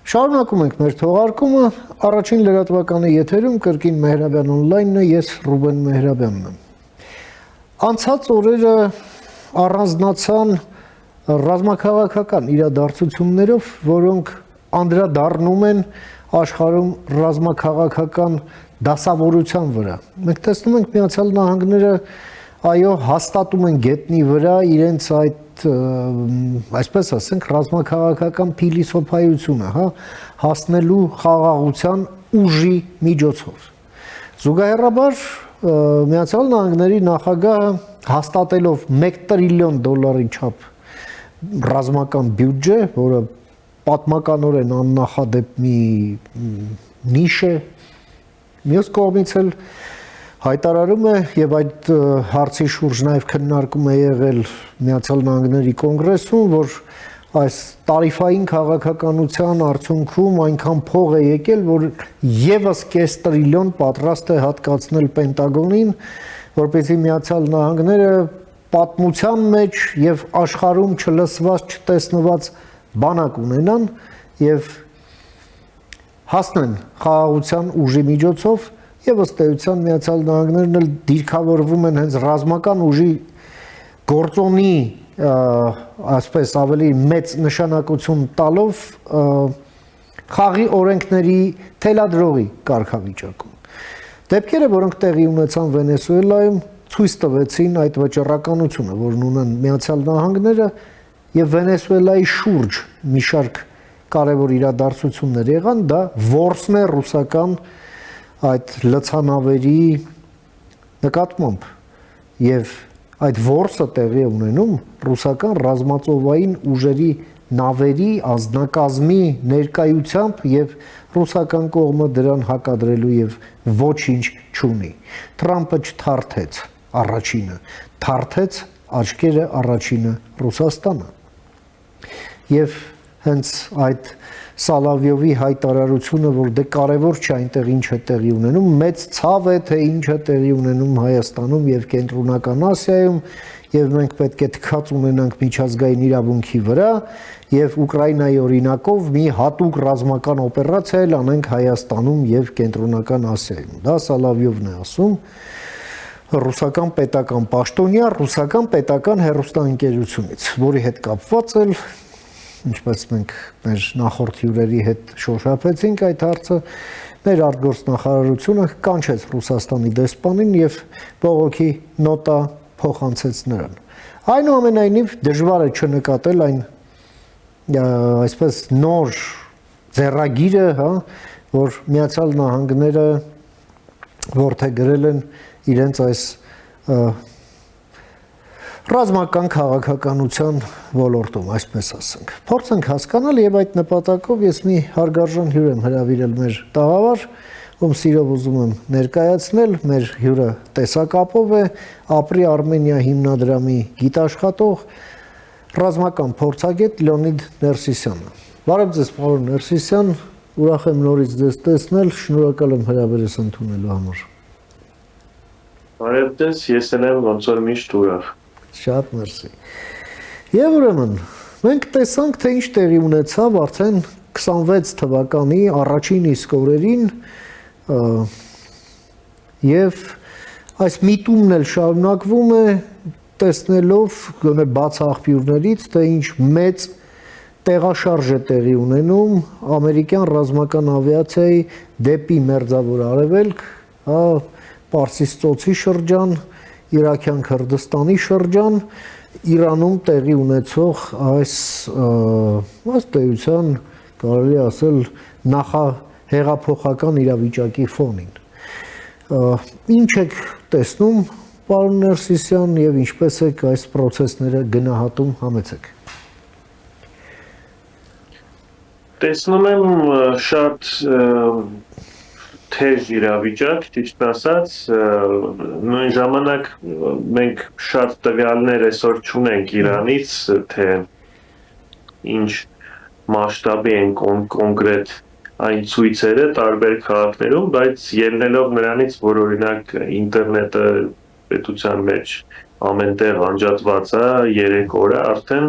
Շարունակում ենք մեր թողարկումը, առաջին լրատվականի եթերում կրկին Մեհրաբյան օնլայնն է, ես Ռուբեն Մեհրաբյանն եմ։ Անցած օրերը առանձնացան ռազմաքաղաքական իրադարձություններով, որոնք անդրադառնում են աշխարհում ռազմաքաղաքական դասավորության վրա։ Մենք տեսնում ենք Միացյալ Նահանգները այո հաստատում են գետնի վրա իրենց այդ այսպես ասենք ռազմաքաղաքական փիլիսոփայությունը, հա, հասնելու խաղաղության ուժի միջոցով։ Զուգահեռաբար Միացյալ Նահանգների նախագահը հաստատելով $1 տրիլիոն չափ ռազմական բյուջե, որը պատմականորեն աննախադեպ մի նիշ է, մյուս կողմից էլ հայտարարում է եւ այդ հարցի շուրջ նաեւ քննարկում է եղել Միացյալ Նահանգների կոնգրեսում, որ այս տարիֆային քաղաքականության արդյունքում այնքան փող է եկել, որ եւս $0.5 տրիլիոն պատրաստ է հատկացնել Պենտագոնին, որպեսզի Միացյալ Նահանգները պատմության մեջ եւ աշխարհում չլսված, չտեսնված բանակ ունենան եւ հասնեն խաղաղության ուժի միջոցով եւ ըստ էության Միացյալ Նահանգներն էլ դիրքավորվում են հենց ռազմական ուժի գործոնի ասպես ավելի մեծ նշանակություն տալով խաղի օրենքների թելադրողի կարգավիճակում։ Դեպքերը, որոնք տեղի ունեցան Վենեսուելայում, ցույց տվեցին այդ վճռականությունը, որն ունեն Միացյալ Նահանգները եւ Վենեսուելայի շուրջ մի շարք կարևոր իրադարձություններ եղան, դա որսն է ռուսական այդ լցանավերի նկատմամբ եւ այդ որսը տեղի ունենում ռուսական ռազմածովային ուժերի նավերի ազնագազմի ներկայությամբ եւ ռուսական կողմը դրան հակադրելու եւ ոչինչ չունի։ Թրամփը չթարթեց առաջինը, թարթեց աչքերը առաջինը Ռուսաստանը։ Եվ հենց այդ Սալավյովի հայտարարությունը, որ դե կարևոր չէ այնտեղ ինչ է տեղի ունենում, մեծ ցավ է, թե ինչ է տեղի ունենում Հայաստանում եւ Կենտրոնական Ասիայում, եւ մենք պետք է թքած ունենանք միջազգային իրավունքի վրա եւ Ուկրաինայի օրինակով մի հատուկ ռազմական օպերացիա էլ անենք Հայաստանում եւ Կենտրոնական Ասիայում։ Դա Սալավյովն է ասում, ռուսական պետական պաշտոնյա, ռուսական պետական հեռուստաընկերությունից, որի հետ կապված էլ ինչպես մենք մեր նախորդ հյուրերի հետ շոշափեցինք այդ հարցը, մեր արտգործնախարարությունը կանչեց Ռուսաստանի դեսպանին եւ բողոքի նոտա փոխանցեց նրան։ Այնուամենայնիվ դժվար է չնկատել այն այսպես նոր ձեռագիրը, հա, որ Միացյալ Նահանգները որդեգրել են իրենց այս ռազմական քաղաքականության ոլորտում, այսպես ասենք։ Փորձենք հասկանալ եւ այդ նպատակով ես մի հարգարժան հյուր եմ հրավիրել մեր տաղավար, ում սիրով ուզում եմ ներկայացնել, մեր հյուրը տեսակապով է, Ապրի Արմենիա հիմնադրամի գիտաշխատող, ռազմական փորձագետ Լեոնիդ Ներսիսյանը։ Բարև ձեզ, պարոն Ներսիսյան, ուրախ եմ նորից ձեզ տեսնել, շնորհակալ եմ հրավերս ընդունելու համար։ Բարև ձեզ, ես եմ ոնց որ միշտ ուրախ։ Շատ մերսի։ Եվ ուրեմն, մենք տեսանք, թե ինչ տեղի ունեցավ արդեն 26 թվականի առաջին իսկ օրերին եւ այս միտումն էլ շարունակվում է տեսնելով գոնե բաց աղբյուրներից, թե ինչ մեծ տեղաշարժ է տեղի ունենում ամերիկյան ռազմական ավիացիայի դեպի Մերձավոր Արևելք, հա, Պարսից ծոցի շրջան, Իրաքյան Քրդստանի շրջան, Իրանում տեղի ունեցող այս ըստ կարելի ասել նախահեղափոխական իրավիճակի ֆոնին։ Ինչ եք տեսնում, պարոն Ներսիսյան, եւ ինչպես եք այս process-ները գնահատում, համեցեք։ Տեսնում եմ շատ թեժ իրավիճակ, ճիշտ ասած, նույն ժամանակ մենք շատ տվյալներ այսօր չունենք Իրանից, թե ինչ մասշտաբի են կոնկրետ այն ցույցերը տարբեր քաղաքներում, բայց ելնելով նրանից, որ օրինակ ինտերնետը պետության մեջ ամենտեղ անջատված է 3 օր, արդեն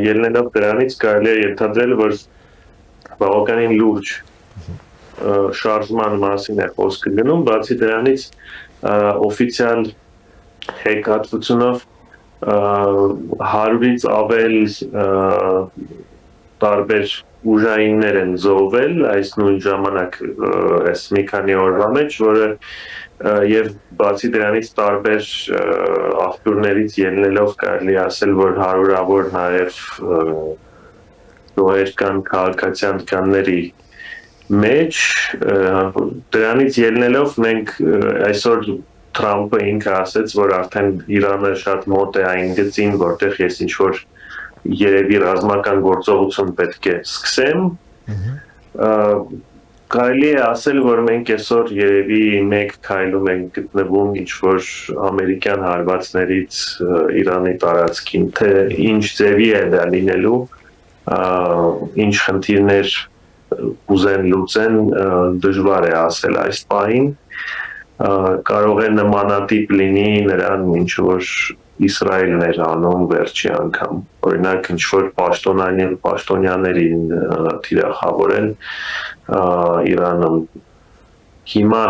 ելնելով դրանից կարելի է ենթադրել, որ բավականին լուրջ շարժման մասին է խոսքը գնում, բացի դրանից օֆիցիալ հերկատվությունով 100-ից ավել տարբեր ուժայիններ են զոհվել այս նույն ժամանակ այս մի քանի օրվա մեջ, որը եւ բացի դրանից տարբեր աղբյուրներից ելնելով կարելի ասել, որ հարյուրավոր նաեւ զոհեր կան քաղաքացիական տկանների մեջ, դրանից ելնելով մենք այսօր Թրամփը ինքը ասաց, որ արդեն Իրանը շատ մոտ է այն գծին, որտեղ ես ինչ-որ երևի ռազմական գործողություն պետք է սկսեմ։ Կարելի է ասել, որ մենք այսօր երևի մեկ քայլում ենք գտնվում ինչ-որ ամերիկյան հարվածներից Իրանի տարածքին, թե ինչ ձևի է դա լինելու, ինչ խնդիրներ ուզեն լուծեն, դժվար է ասել այս պահին, կարող է նմանատիպ լինի նրան ինչ որ Իսրայելն էր անում վերջի անգամ, օրինակ ինչ որ պաշտոնյաներին թիրախավորեն Իրանում։ Հիմա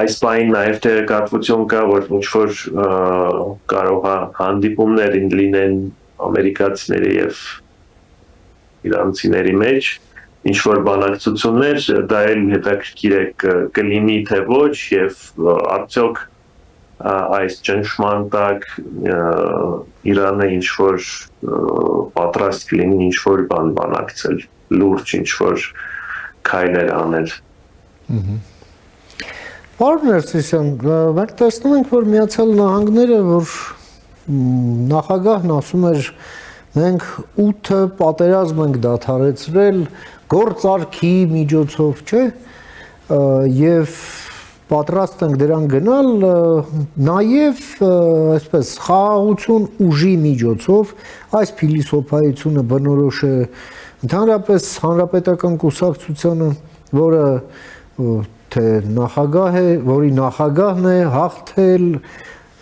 այս պահին նաև տեղեկատվություն կա, որ ինչ որ կարող է հանդիպումներ լինեն ամերիկացիների եւ իրանցիների մեջ, ինչ որ բանակցություններ, դա էլ հետաքրքիր է կլինի թե ոչ եւ արդյոք այս ճնշման տակ Իրանը ինչ որ պատրաստ կլինի ինչ որ բան բանակցել, լուրջ ինչ որ քայլեր անել։ Պարոն Ներսիսյան, մենք տեսնում ենք, որ Միացյալ Նահանգները, որ նախագահն ասում էր, մենք 8 պատերազմ ենք դադարեցրել գործարքի միջոցով, չէ, եւ պատրաստ ենք դրան գնալ նաեւ այսպես խաղաղություն ուժի միջոցով, այս փիլիսոփայությունը բնորոշ է ընդհանրապես հանրապետական կուսակցությանը, որը թե նախագահ է, որի նախագահն է հաղթել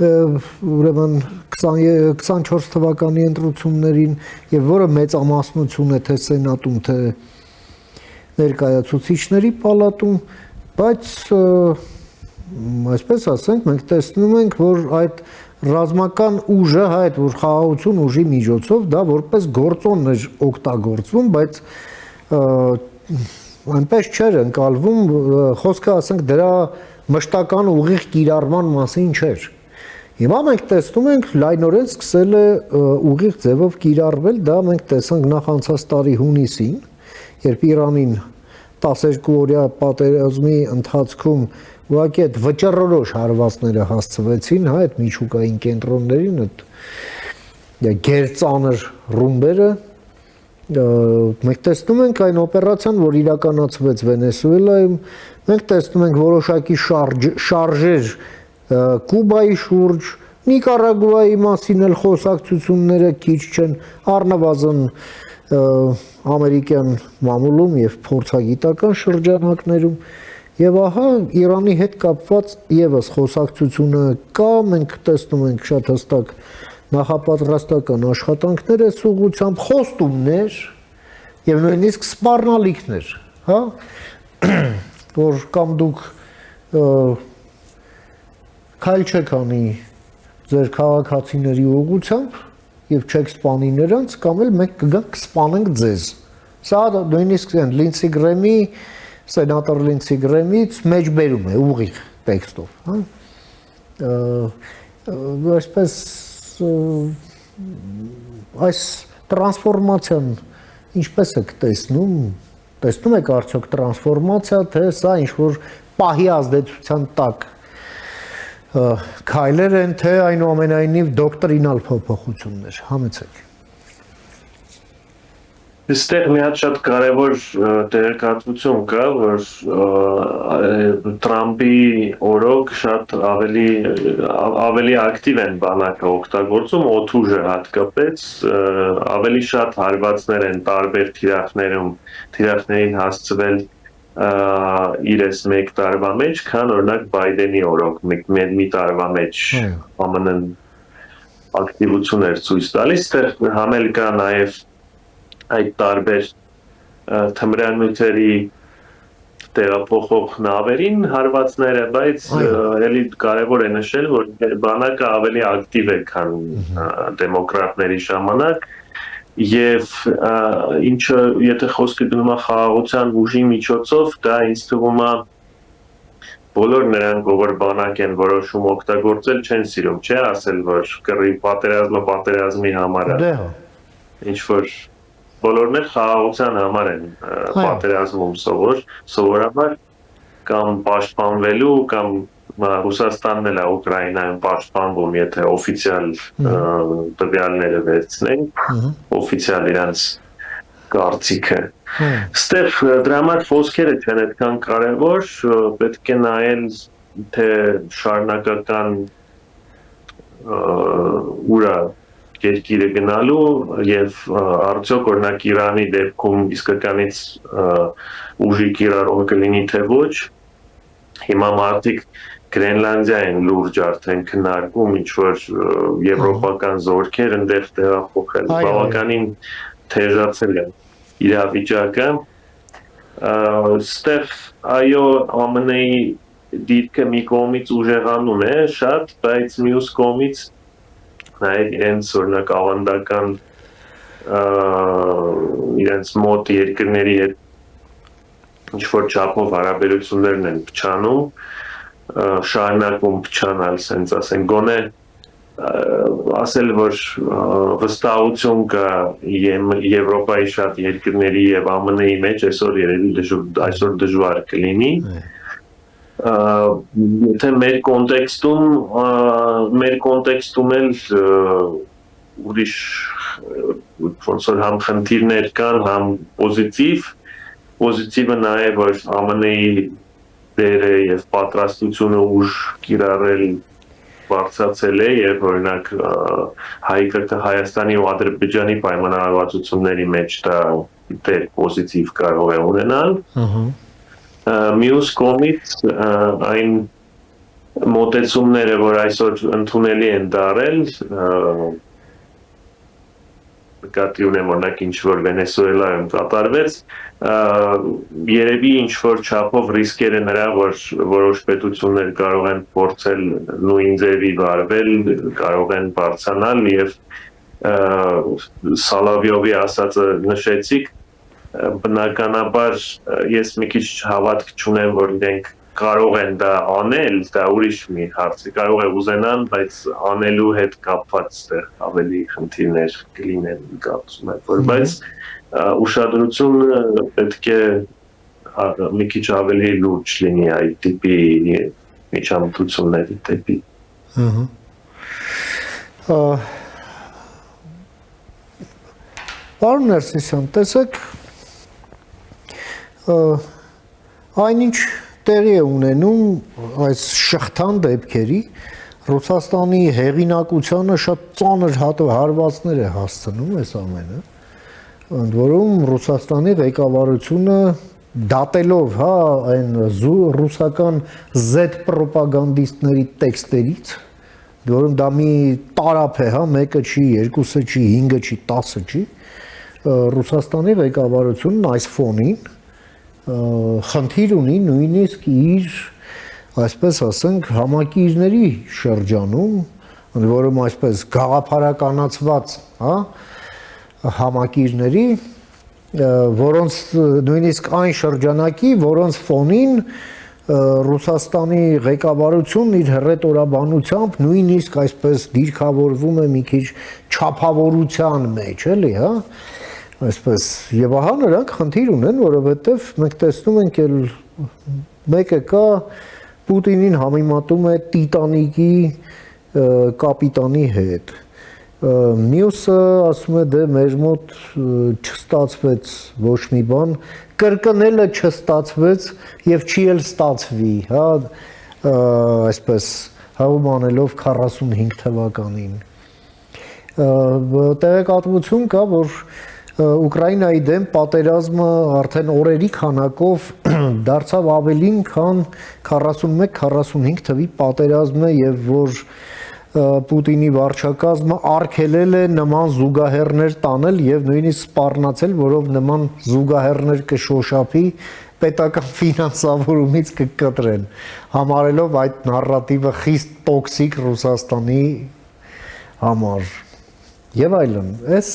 ուրեմն 24 թվականի ընտրություններին եւ որը մեծամասնություն է թե սենատում, թե ներկայացուցիչների պալատում, բայց այսպես ասենք, մենք տեսնում ենք, որ այդ ռազմական ուժը, այդ որ խաղաղություն ուժի միջոցով դա որպես գործոն էր օգտագործվում, բայց այնպես չէր ընկալվում, խոսքը ասենք դրա մշտական ուղիղ կիրառման մասին չէր։ Հիմա մենք տեսնում ենք լայնորեն սկսել է ուղիղ ձևով կիրառվել, դա մենք տեսանք նախ անցած տարի հունիսին, երբ Իրանին 12-օրյա պատերազմի ընթացքում ուղղակի այդ վճռորոշ հարվածները հասցվեցին, հա, այդ միջուկային կենտրոններին, այդ գերծանր ռումբերը, մենք տեսնում ենք այն օպերացիան, որ իրականացվեց Վենեսուելայում, մենք տեսնում ենք որոշակի շարժեր Կուբայի շուրջ, Նիկարագուայի մասին էլ խոսակցությունները քիչ չեն, առնվազն ամերիկյան մամուլում եւ փորձագիտական շրջանակներում եւ ահա Իրանի հետ կապված եւս խոսակցությունը կա, մենք տեսնում ենք շատ հստակ նախապատրաստական աշխատանքներ այս ուղղությամբ, խոստումներ եւ նույնիսկ սպառնալիքներ, հա, որ կամ դուք քայլ չեք անի ձեր քաղաքացիների ուղղությամբ եւ չեք սպանի նրանց, կամ էլ մենք կգանք կսպանենք ձեզ։ Սա նույնիսկ Լինցի Գրեմի, սենատոր Լինցի Գրեմից մեջբերում է ուղիղ տեքստով, հա։ Այսպես այս տրանսֆորմացիան ինչպես եք տեսնում, տեսնում եք արդյոք տրանսֆորմացիա, թե սա ինչ որ պահի ազդեցության տակ քայլեր են, թե այնուամենայնիվ դոկտրինալ փոփոխություններ, համեցեք։ Այստեղ մի հատ շատ կարևոր տեղեկատվություն կա, որ Թրամփի օրոք շատ ավելի ակտիվ են բանակը օգտագործում, օդուժը հատկապես, ավելի շատ հարվածներ են տարբեր թիրախներին հասցվել իրես մեկ տարվա մեջ, քան օրինակ Բայդենի օրոք մի տարվա մեջ ԱՄՆ-ն ակտիվություն էր ցույց տալիս, համել կա նաև այդ տարբեր թմրանյութերի տեղափոխող նավերին հարվածները, բայց էլի կարևոր է նշել, որ բանակը ավելի ակտիվ է, քան դեմոկրատների ժամանակ, եւ ինչը եթե խոսքը գնում է խաղաղության ուժի միջոցով, դա ինձ թվում է բոլոր նրանք, ով բանակ են որոշում օգտագործել, չեն սիրում, չէ՞ ասել, որ կռի պատերազմը պատերազմի համար է։ Ինչ որ բոլորն էլ խաղաղության համար են պատերազմում սովորաբար կամ պաշտպանվելու կամ Ռուսաստանն էլ է Ուկրաինայում պաշտպանվում, եթե օֆիցիալ տվյալները վերցնենք, օֆիցիալ իրանց կարծիքը։ Ստեղ դրա համար խոսքերը չեն այդքան կարևոր, պետք է նայել թե շարունակական ուրա երկիրը գնալու եւ արդյոք օրինակ Իրանի դեպքում իսկականից ուժի կիրառում կլինի թե ոչ։ Հիմա մարդիկ Գրենլանդիա են լուրջ արդեն քննարկում, ինչ որ եվրոպական զորքեր ընդեղ տեղափոխել, բավականին թեժացել է իրավիճակը։ Ստեղ այո ԱՄՆ-ի դիրքը մի կողմից ուժեղանում է շատ, բայց մյուս կողմից նաև իրենց օրինակ ավանդական իրենց մոտ երկրների հետ ինչ-որ չափով հարաբերություններն են փչանում, շարունակում փչանալ, ասենց ասենք, գոնե ասել, որ վստահություն կա Եվրոպայի շատ երկրների եւ ԱՄՆ-ի մեջ, այսօր դժվար կլինի։ Եթե մեր կոնտեքստում էլ ուրիշ ոնց որ համ խնդիրներ կան, համ պոզիտիվը նա է, որ ԱՄՆ-ի դերը եւ պատրաստությունը ուժ կիրառել բարձրացել է եւ օրինակ Հայաստանի ու Ադրբեջանի պայմանավորվածությունների մեջ դա դեր պոզիտիվ կարող է ունենալ։ Մյուս կողմից այն մոտեցումները, որ այսօր ընդունելի են դարել, նկատի ունեմ օրինակ ինչ որ Վենեսուելայում կատարվեց, երևի ինչ որ չափով ռիսկերը նրա, որ որոշ պետություններ կարող են փորձել նույն ձևի վարվել, կարող են բարձրանալ եւ Սալավյովի ասածը նշեցիք, բնականաբար ես մի քիչ հավատք չունեմ, որ իրենք կարող են դա անել, դա ուրիշ մի հարց է, կարող է ուզենան, բայց անելու հետ կապված ստեղ ավելի խնդիրներ կլինեն, կարծում եմ, որ բայց ուշադրությունը պետք է մի քիչ ավելի լուրջ լինի այդ տիպի միջամտությունների դեպի։ Պարոն Ներսիսյան, տեսեք, այնինչ տեղի է ունենում այս շղթան դեպքերի Ռուսաստանի հեղինակությանը շատ ծանր հարվածներ է հասցնում այս ամենը, ընդ որում Ռուսաստանի ղեկավարությունը դատելով այն ռուսական Z պրոպագանդիստների տեքստերից, որում դա մի տարափ է, մեկը չի, երկուսը չի, 5-ը չի, 10-ը չի, Ռուսաստանի ղեկավարությունն այս ֆոնին խնդիր ունի նույնիսկ իր, այսպես ասենք, համակիրների շրջանում, ընդ որում այսպես գաղափարականացված, համակիրների, որոնց նույնիսկ այն շրջանակի, որոնց ֆոնին Ռուսաստանի ղեկավարությունն իր հռետորաբանությամբ նույնիսկ այսպես դիրքավորվում է մի քիչ չափավորության մեջ, էլի, այսպես, եւ ահա նրանք խնդիր ունեն, որովհետեւ մենք տեսնում ենք էլ մեկը կա Պուտինին համեմատում է Տիտանիկի կապիտանի հետ։ Մյուսը ասում է դե մեր մոտ չստացվեց ոչ մի բան, կրկնելը չստացվեց եւ չի էլ ստացվի, այսպես հավում անելով 45 թվականին։ Տեղեկատվություն կա, որ Ուկրաինայի դեմ պատերազմը արդեն օրերի քանակով դարձավ ավելին, քան 41-45 թվի պատերազմը եւ որ Պուտինի վարչակազմը արգելել է նման զուգահեռներ տանել եւ նույնիսկ սպառնացել, որով նման զուգահեռներ կշոշափի պետական ֆինանսավորումից կկտրեն, համարելով այդ նարատիվը խիստ տոքսիկ Ռուսաստանի համար եւ այլն։ Այս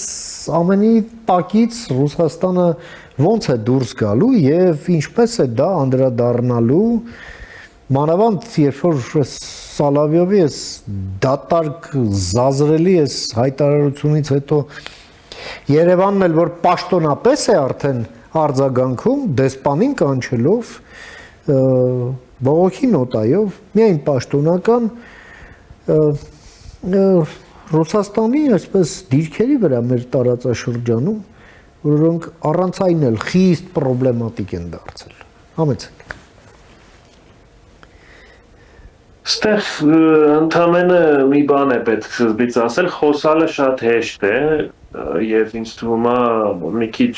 ամենի տակից Ռուսաստանը ոնց է դուրս գալու եւ ինչպես է դա անդրադառնալու մանավանդ երբ որ Սալավյովի էս դատարկ զազրելի էս հայտարարությունից հետո Երևանն էլ որ պաշտոնապես է արդեն արձագանքում դեսպանին կանչելով բողոքի նոտայով միայն պաշտոնական Ռուսաստանի այսպես դիրքերի վրա մեր տարածաշրջանում որոնք առանց այն էլ խիստ պրոբլեմատիկ են դարձել համեցեք Ստեղ ընդամենը մի բան է պետք սկզբից ասել, խոսալը շատ հեշտ է եւ ինձ թվում է մի քիչ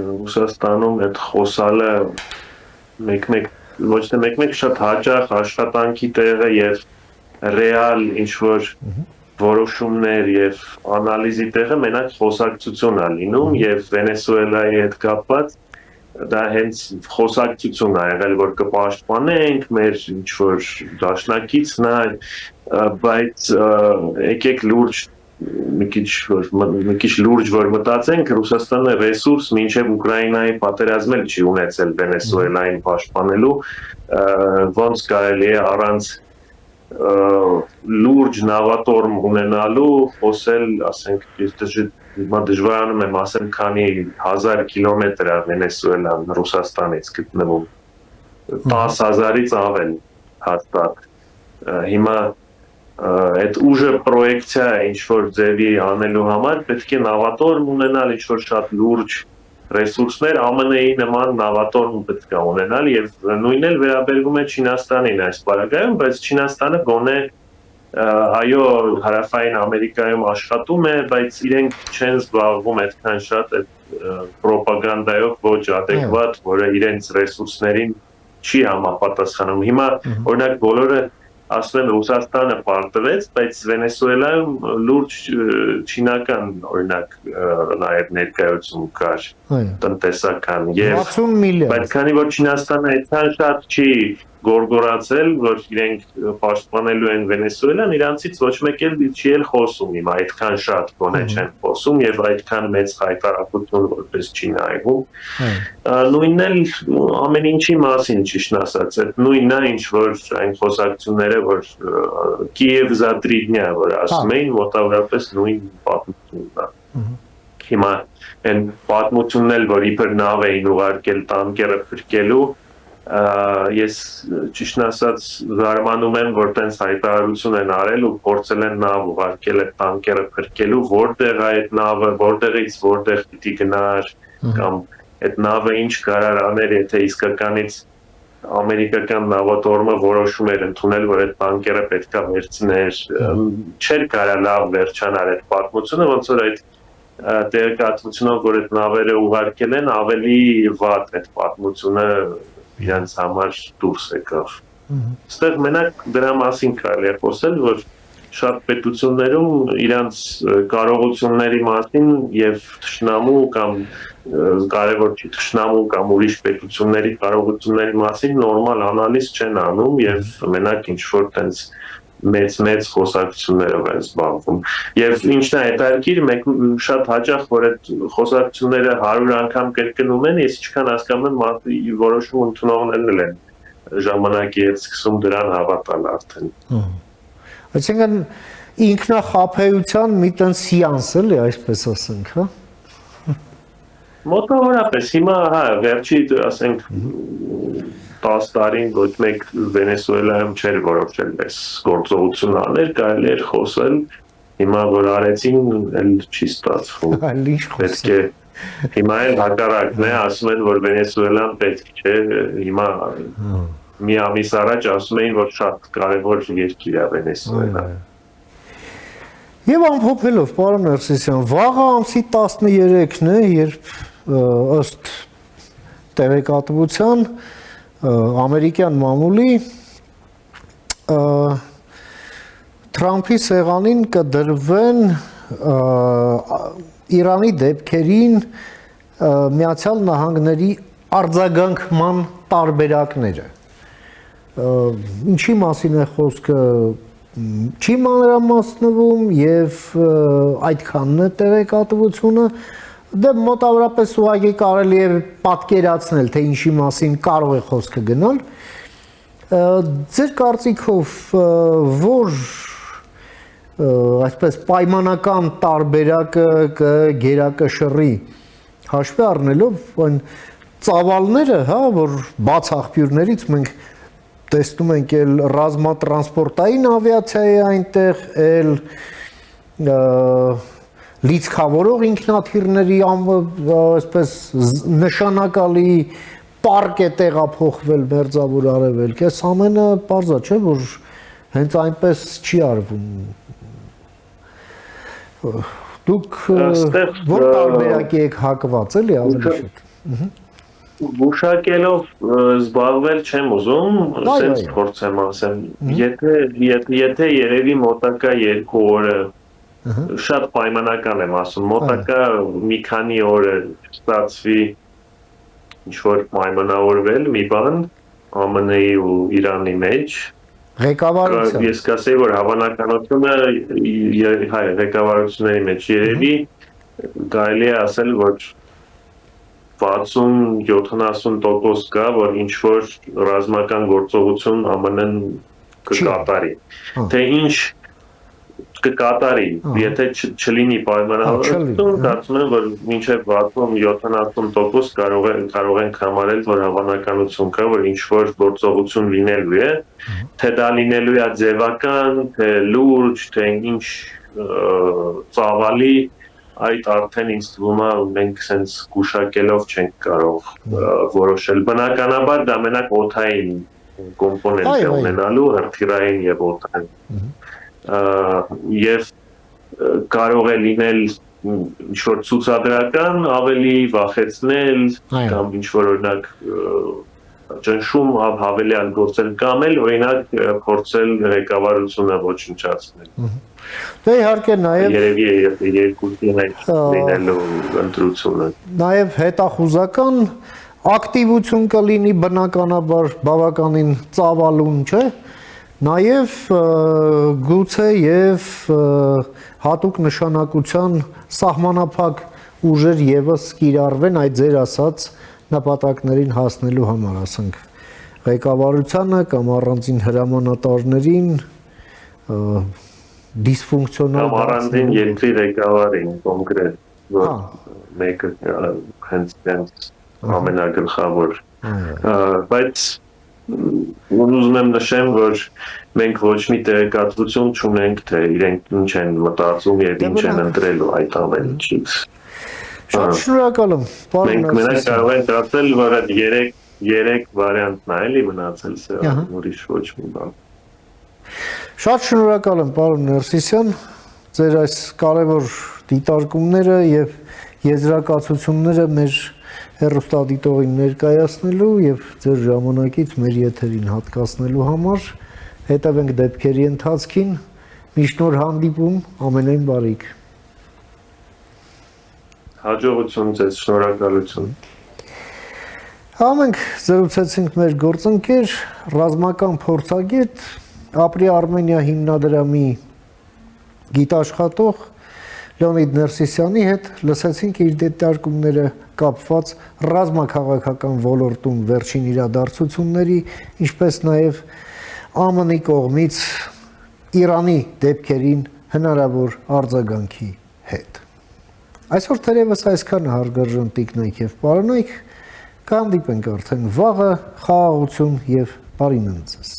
Ռուսաստանում այդ խոսալը մեկ-մեկ ոչ թե մեկ-մեկ շատ հաճախ աշխատանքի տեղը եւ ռեալ ինչ-որ որոշումներ եւ անալիզի տեղը մենակ խոսակցություն է լինում եւ Վենեսուելայի հետ կապված դա հենց խոսակցություն է եղել որ կպաշտպանենք մեր ինչ որ դաշնակիցն է բայց եկեք լուրջ մի քիչ լուրջ որ մտածենք Ռուսաստանը ռեսուրս մինչև Ուկրաինայի պատերազմել չի ունեցել Վենեսուելային պաշտպանելու ոնց կարելի է առանց լուրջ նավատորմ ունենալու խոսել ասենք Հիմա դժվարանում եմ ասեմ, քանի 1000 կիլոմետր է Վենեսուելան Ռուսաստանից գտնվում 10,000-ից ավել հաստատ հիմա այդ ուժը պրոյեկցիա ինչ-որ ձևի անելու համար պետք է նավատորմ ունենալ ինչ-որ շատ լուրջ ռեսուրսներ ԱՄՆ-ի նման նավատորմ պետք է ունենալ եւ նույնն էլ վերաբերվում է Չինաստանին այս բaragայում, բայց Չինաստանը գոնե այո հարավային Ամերիկայում աշխատում է, բայց իրենք չեն զբաղվում այդքան շատ այդ պրոպագանդայով ոչ adekvat, որը իրենց ռեսուրսներին չի համապատասխանում։ Հիմա օրինակ բոլորը ասում են Ռուսաստանը պարտվեց, բայց Վենեսուելայում լուրջ չինական օրինակ նաև ներկայություն կար տնտեսական եւ 60 միլիարդ բայց քանի որ Չինաստանը այդքան շատ չի գորգորացել, որ իրենք պաշտպանելու են Վենեսուելան, իրանցից ոչ մեկ էլ չի էլ խոսում հիմա այդքան շատ գոնե չեն խոսում եւ այդքան մեծ հայտարարություն որպես չի նայվում։ Նույնն էլ ամեն ինչի մասին ճիշտ ասած, այդ նույնն է ինչ որ այն խոսակցությունները, որ Կիև Զատրիդնյա, որ ասում էին, մոտավորապես նույն պատմությունն է։ Հիմա այն պատմությունն էլ, որ իբր նավ էին ուղարկել տանկերը փրկելու ես ճիշտ ասած զարմանում եմ որ տենց հայտարարություն են արել ու փորձել են նավ ուղարկել այդ տանկերը փրկելու որտեղ այդ նավը որտեղից որտեղ պիտի գնար կամ այդ նավը ինչ կարար աներ եթե իսկականից ամերիկական նավատորմը որոշում էր ընդունել որ այդ տանկերը պետքա վերցներ չէր կարա լավ վերջանար այդ պատմությունը ոնց որ այդ տեղեկատվությունով որ այդ նավերը ուղարկել են ավելի վատ այդ պատմությունը իրանց համար դուրս եկավ։ Ստեղ մենակ դրա մասին կարելի է խոսել, որ շատ պետություններում իրանց կարողությունների մասին եւ թշնամու կամ կարևոր չի թշնամու կամ ուրիշ պետությունների կարողությունների մասին նորմալ անալիզ չեն անում եւ մենակ ինչ որ տենց մեծ խոսակցություններով են զբաղվում։ Եվ ինչն է հետաքրքիր, մեկ շատ հաճախ որ այդ խոսակցությունները 100 անգամ կրկնում են, ես ինչքան հասկանում եմ որոշում ընդունողներն են ժամանակի հետ սկսում դրան հավատալ արդեն։ Այսինքն ինքնախաբեության մի տենց սեանս էլի, այսպես ասենք, հա։ Մոտավորապես հիմա հա վերջի ասենք 10 տարին ոչ մեկ Վենեսուելայում չէր որոշել այս գործողությունը աներ, կարելի էր խոսել, հիմա որ արեցին, էլ չի ստացվում։ Պետք է հիմա էլ հակառակն է, ասում են, որ Վենեսուելան պետք չէ, հիմա մի ամիս առաջ ասում էին, որ շատ կարևոր երկիր է Վենեսուելան։ Եվ ամփոփելով, պարոն Ներսիսյան, վաղը ամսի 13-ն է, երբ ըստ տեղեկատվության ամերիկյան մամուլի Թրամփի սեղանին կդրվեն Իրանի դեպքերին Միացյալ Նահանգների արձագանքման տարբերակները։ Ինչի մասին է խոսքը չի մանրամասնվում եւ այդքանն է տեղեկատվությունը դե մոտավորապես ուղղակի կարելի է պատկերացնել թե ինչի մասին կարող է խոսքը գնալ ձեր կարծիքով որ այսպես պայմանական տարբերակը կգերակշռի հաշվի առնելով այն ծավալները, հա, որ բաց աղբյուրներից մենք տեսնում ենք էլ ռազմատրանսպորտային ավիացիա է այնտեղ, էլ լիցքավորող ինքնաթիռների այսպես նշանակալի պարկ է տեղափոխվել Մերձավոր Արևելք, այս ամենը պարզա չէ, որ հենց այնպես չի արվում։ Դուք որ տարբերակի եք հակված էլի ավելի շուտ։ Բուշակելով զբաղվել չեմ ուզում, սենց փորձեմ ասեմ, եթե երևի մոտակա 2 օրը շատ պայմանական եմ ասում, մոտակա մի քանի օրը ստացվի ինչ-որ պայմանավորվել մի բան ԱՄՆ-ի ու Իրանի մեջ, ղեկավարության ես կասեի, որ հավանականությունը ղեկավարությունների մեջ երևի կարելի է ասել, որ 60-70% կա, որ ինչ-որ ռազմական գործողություն ԱՄՆ-ն կկատարի, թե ինչ կկատարի, եթե չլինի պայմանավորություն, կարծում եմ, որ մինչև 60-70% կարող ենք համարել, որ հավանականություն կա, որ ինչ-որ գործողություն լինելու է, թե դա լինելու է ձևական, թե լուրջ, թե ինչ ծավալի, այդ արդեն ինձ թվում է մենք սենց գուշակելով չենք կարող որոշել։ Բնականաբար դա մենակ օդային կոմպոնենտ է ունենալու, հրթիռային եւ օդային։ Եվ կարող է լինել ինչ-որ ցուցադրական ավելի վախեցնել կամ ինչ-որ օրինակ ճնշում հավելյալ գործել կամ էլ օրինակ փորձել ղեկավարությունը ոչնչացնել։ Դե իհարկե նաև երևի երկուսին այդ լինելու ընտրությունը։ Նաև հետախուզական ակտիվություն կլինի բնականաբար բավականին ծավալուն, չէ՞։ Նաև գուցե եւ հատուկ նշանակության սահմանափակ ուժեր եւս կիրառվեն այդ ձեր ասած նպատակներին հասնելու համար, ասենք ղեկավարությանը կամ առանձին հրամանատարներին դիսֆունկցիոնալ առանձին երկրի ղեկավարին կոնկրետ, որ մեկը հենց ամենագլխավոր, բայց ուզում եմ նշեմ, որ մենք ոչ մի տեղեկատվություն չունենք, թե իրենք ինչ են մտածում եւ ինչ են ընտրելու այդ ամեն ինչից։ Շատ շնորհակալ եմ, պարոն Մենք մենակ կարող ենք ասել, որ այդ 3 վարիանտն է էլի մնացել սա, ուրիշ ոչ մի բան։ Շատ շնորհակալ եմ, պարոն Ներսիսյան, ձեր այս կարևոր դիտարկումները եւ եզրակացությունները մեր հեռուստադիտողին ներկայացնելու եւ ձեր ժամանակից մեր եթերին հատկացնելու համար։ Հետևենք դեպքերի ընթացքին, միշտ նոր հանդիպում, ամենայն բարիք։ Հաջողություն ձեզ, շնորհակալություն։ Մենք զրուցեցինք մեր գործընկեր, ռազմական փորձագետ, Ապրի Արմենիա հիմնադրամի գիտաշխատող Լեոնիդ Ներսիսյանի հետ, լսեցինք իր դիտարկումները կապված ռազմաքաղաքական ոլորտում վերջին իրադարձությունների, ինչպես նաև ԱՄՆ-ի կողմից Իրանի դեպքերին հնարավոր արձագանքի հետ։ Այսօր թերևս այսքանը հարգարժան տիկնայք եւ պարոնայք, կհանդիպենք արդեն վաղը, խաղաղություն եւ բարի մնացեք։